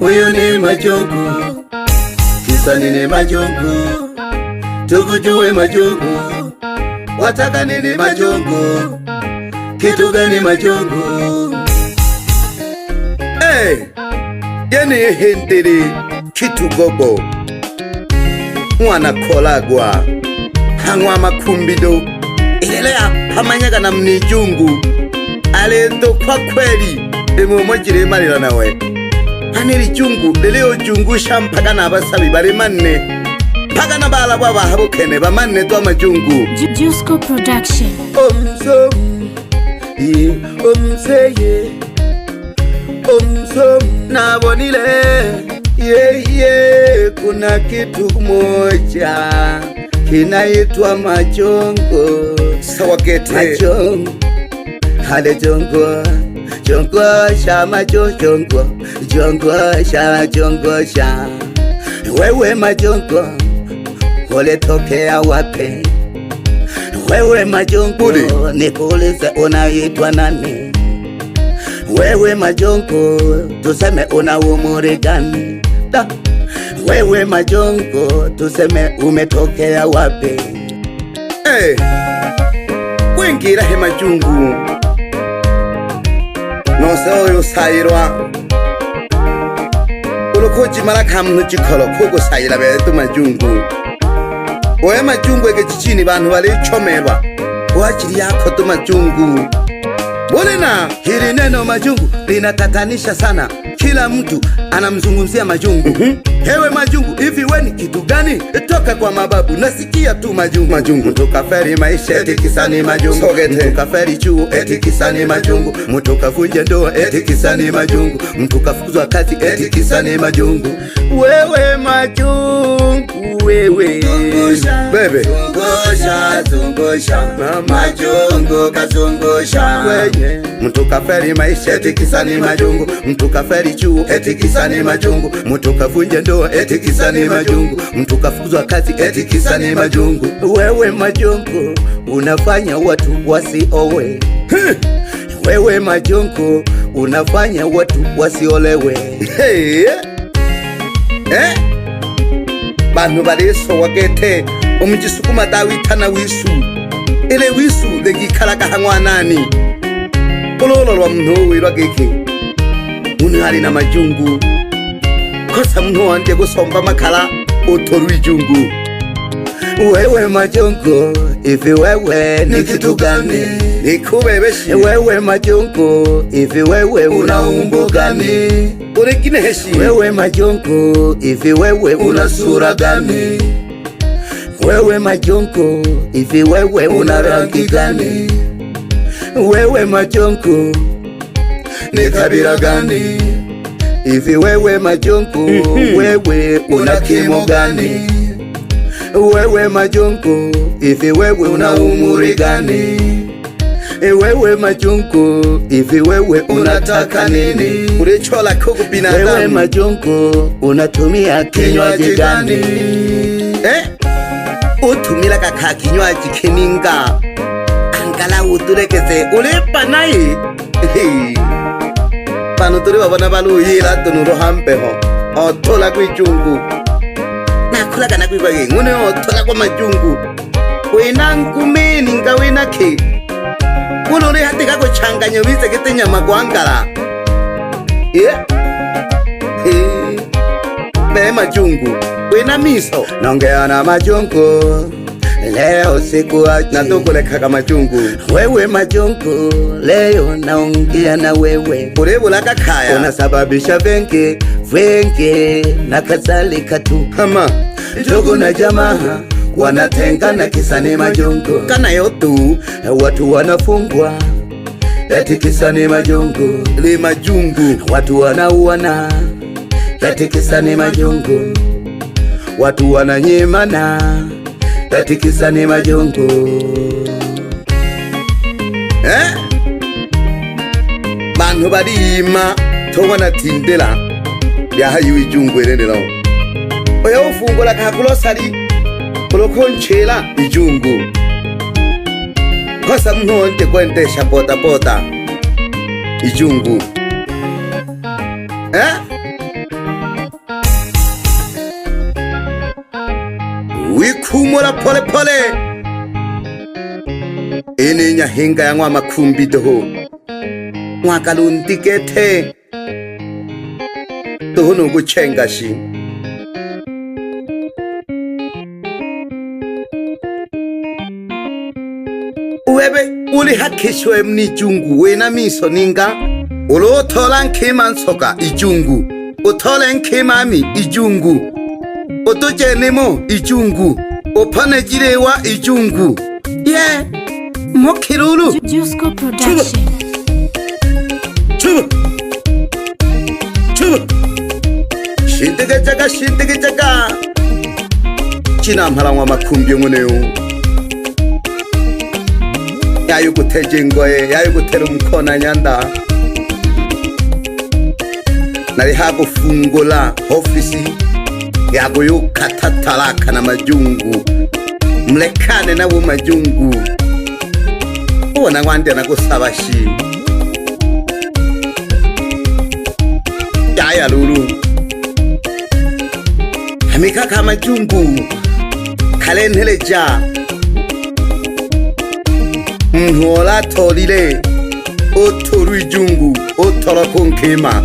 Uyu ni majungu, kisa nini majungu? Tukujue majungu, wataka nini majungu? Kitu gani majungu? Hey, yeni hindiri kitu gogo mwana kolagwa hangwa makumbido ilelea pamanyaga na mnijungu alendo kwa kweli imumojire marira nawe haniri jungu leleo jungu shampaka na abasabi bari manne paka na bala baba habukene bamanne to amajungu Jusko Production omseye nabonile kuna kitu moja kinaitwa majongo. Sawakete majongo, hale jongo, jongo sha majongo, jongo sha. Wewe majongo, ole tokea wapi? Wewe majongo, nikuulize unaitwa nani? Wewe majongo, tuseme una umri gani? Wewe majongo, tuseme umetokea wapi? Hey, wingira he majungu noseoyo sayirwa ulokoji marakamnu chikolo koko sayira betu majungu. Oye majungu ege chichini bantu bali chomerwa wachiri yako tu majungu. Bolena hili neno majungu linatatanisha sana, kila mtu anamzungumzia majungu. Hewe majungu, hivi we ni kitu gani? Toka kwa mababu nasikia tu majungu. Mtu kaferi maisha eti kisa ni majungu. Mtu kaferi chuo eti kisa ni majungu. Mtu kavunja ndoa eti kisa ni majungu. Mtu kafukuzwa kazi eti kisa ni majungu. Wewe majungu wewe bebe zungusha majungu kazungusha wewe. Mtu kaferi maisha eti kisa ni majungu. Mtu kaferi chuo eti kisa ni majungu. Mtu kavunja ndoa eti kisa ni majungu. Mtu kafukuzwa kazi eti kisa ni majungu. Wewe majungu unafanya watu wasiowe. Wewe majungu unafanya watu wasiolewe. Bantu bariso wagete umujisukuma dawitana wisu ile wisu legikaraga hangwa nani ololo lwa mno wirageke unari na majungu kosa mno wanje gusomba makala otoru ijungu. Wewe majungu, ivi wewe ni kitu gani? Nikubebeshi wewe majungu, ivi wewe una umbo gani? Urekine heshi wewe majungu, ivi wewe una sura gani? Wewe majungu, ivi wewe una rangi gani? Wewe majungu, ni kabila gani? Ivi wewe majungu, wewe una kimo gani? Wewe majungu, ivi wewe una umri gani? Wewe majungu, ivi wewe unataka nini? Ulichola kuku binadamu. Wewe majungu, unatumia kinywaji gani? Utumila kaka kinywaji kininga angala uturekeze ulipa nayi. Pano turi babona baluyira tunuro hampeho otola kwijungu nakulaga nakwibage ngune otola kwa majungu wena ngumeni nga wena ke ulore hatika ko changanya wize kete nyama kwangala be majungu wena miso nongea na majungu leo siku natukule kaka majungu. Wewe majungu leo naongea na wewe urebula kakaya unasababisha vengi na kadhalika tu. Hama ndugu na jamaa wanatengana kisa ni majungu. Kana yotu watu wanafungwa eti kisa ni majungu. Ni majungu. Watu wanauana eti kisa ni majungu. Watu wananyimana eti kisa ni majungu. Bantu barima tobona tindela yahayu ijungu erendera oya ufungura kakulosari ulokonchela ijungu kosa mnonde kwendesha boda ijungu pumula pole pole. Ini nyahinga ya makumbi doho. Mwakalundi kete. Doho nugu chengashi. Uwebe uli hakishwe mni jungu wena miso ninga. Ulo tolan keman soka ijungu. Utolen kemami ijungu. Otoje nemo ijungu. Opane jirewa ijungu. Yeah. Mokirulu. Jusko Production. Chuba. Shintege jaga. China mharangwa makumbi nguneu. Yayu kuteje ngoye, yayu kutera mkona nyanda. Nari hapo fungula ofisi yago yukatatalaka na majungu. Mlekane na majungu. Uwana ngwande na kusabashi. Yaya lulu. Hamika kama jungu. Kalenhele ja. Mhola tolile. Otoru jungu. Otoro konkema.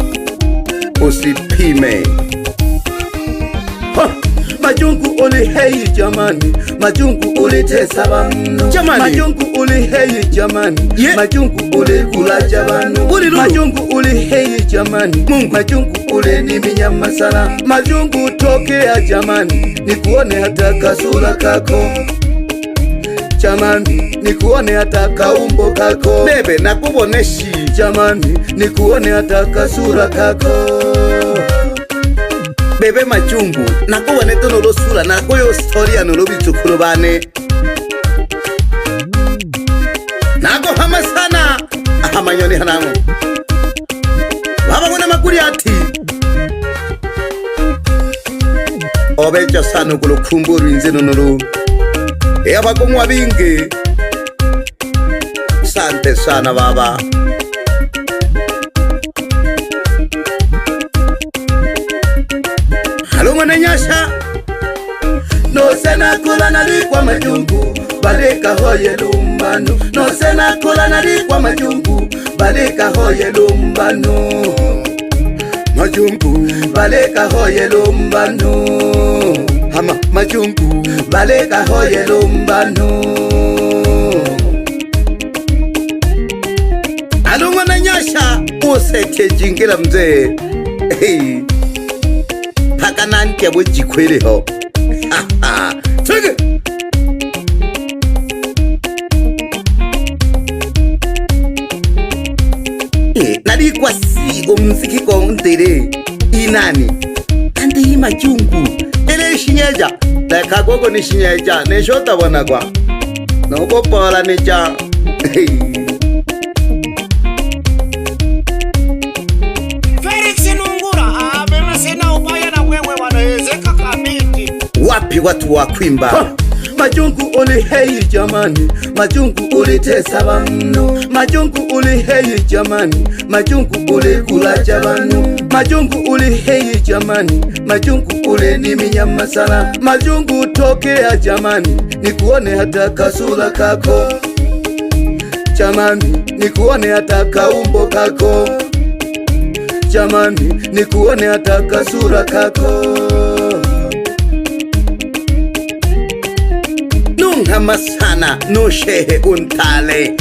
Usipime. Majungu uli hei jamani. Majungu uli tesaba mno jamani. Majungu uli hei jamani. Yeah. Majungu uli kula jabanu. Majungu uli hei jamani. Mungu. Majungu uli ni minyama sana. Majungu tokea jamani. Nikuone hata kasura kako jamani. Nikuone hata kaumbo kako. Bebe nakuboneshi jamani. Nikuone hata kasura kako. Bebe majungu nakuwane tono lo sura nakoyo storia no lo bichukuru bane. Nako hama sana ahamanyoni hanamu. Baba kuna makuri ati. Obeja sana kulukumburu inzeno nulu. Eba kumwa bingi. Sante sana baba. Mwana nyasha no sena kula nalikwa majungu baleka hoye lumbano. No sena kula nalikwa majungu baleka hoye lumbano. Majungu baleka hoye lumbano. Hama majungu baleka hoye lumbano. Alo mwana nyasha useke jingila mzee. Hey. Paka nanti ya boji kwele ho. Tuge. Nari kwa si omziki kwa ndere. Inani. Ande hii majungu. Ele shinyeja. Leka gogo ni shinyeja. Neshota wanagwa. Noko pala neja. Wapi watu wakwimba. Majungu uli hei jamani. Majungu uli tesaba mno. Majungu uli hei jamani. Majungu uli kula jabanu. Majungu uli hei jamani. Majungu uli ni minyama sana. Majungu tokea jamani. Nikuone hata kasura kako jamani. Nikuone hata kaumbo kako jamani. Nikuone hata kasura kako. Nungama sana no shehe untale.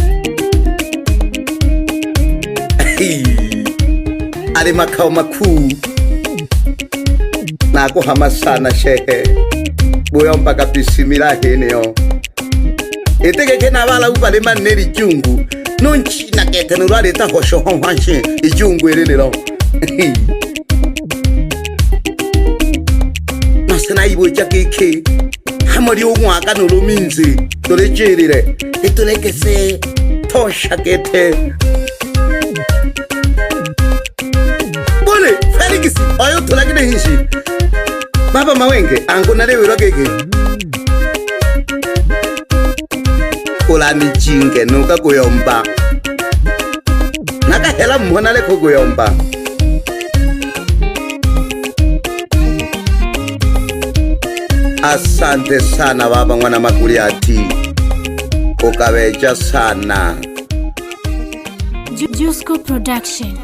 Ali makao makuu. Nako hama sana shehe. Buyo mpaka bisimila heneo. Eteke kena wala ubale maneri jungu. Nunchi na kete nurale ta hosho honhanshe. Ijungu erenero. Nasena ibo jakeke. Hamari umwaka nuruminzi. Dore jirire. Ituleke se. Tosha kete. Bole, Felix, oyo tulakine hishi. Baba mawenge, angu nalewe rogege. Kula ni jinge, nuka kuyomba. Naka hela mwanale kuyomba. Asante sana baba mwana Makuliati, ukabeja sana. Jusco Production.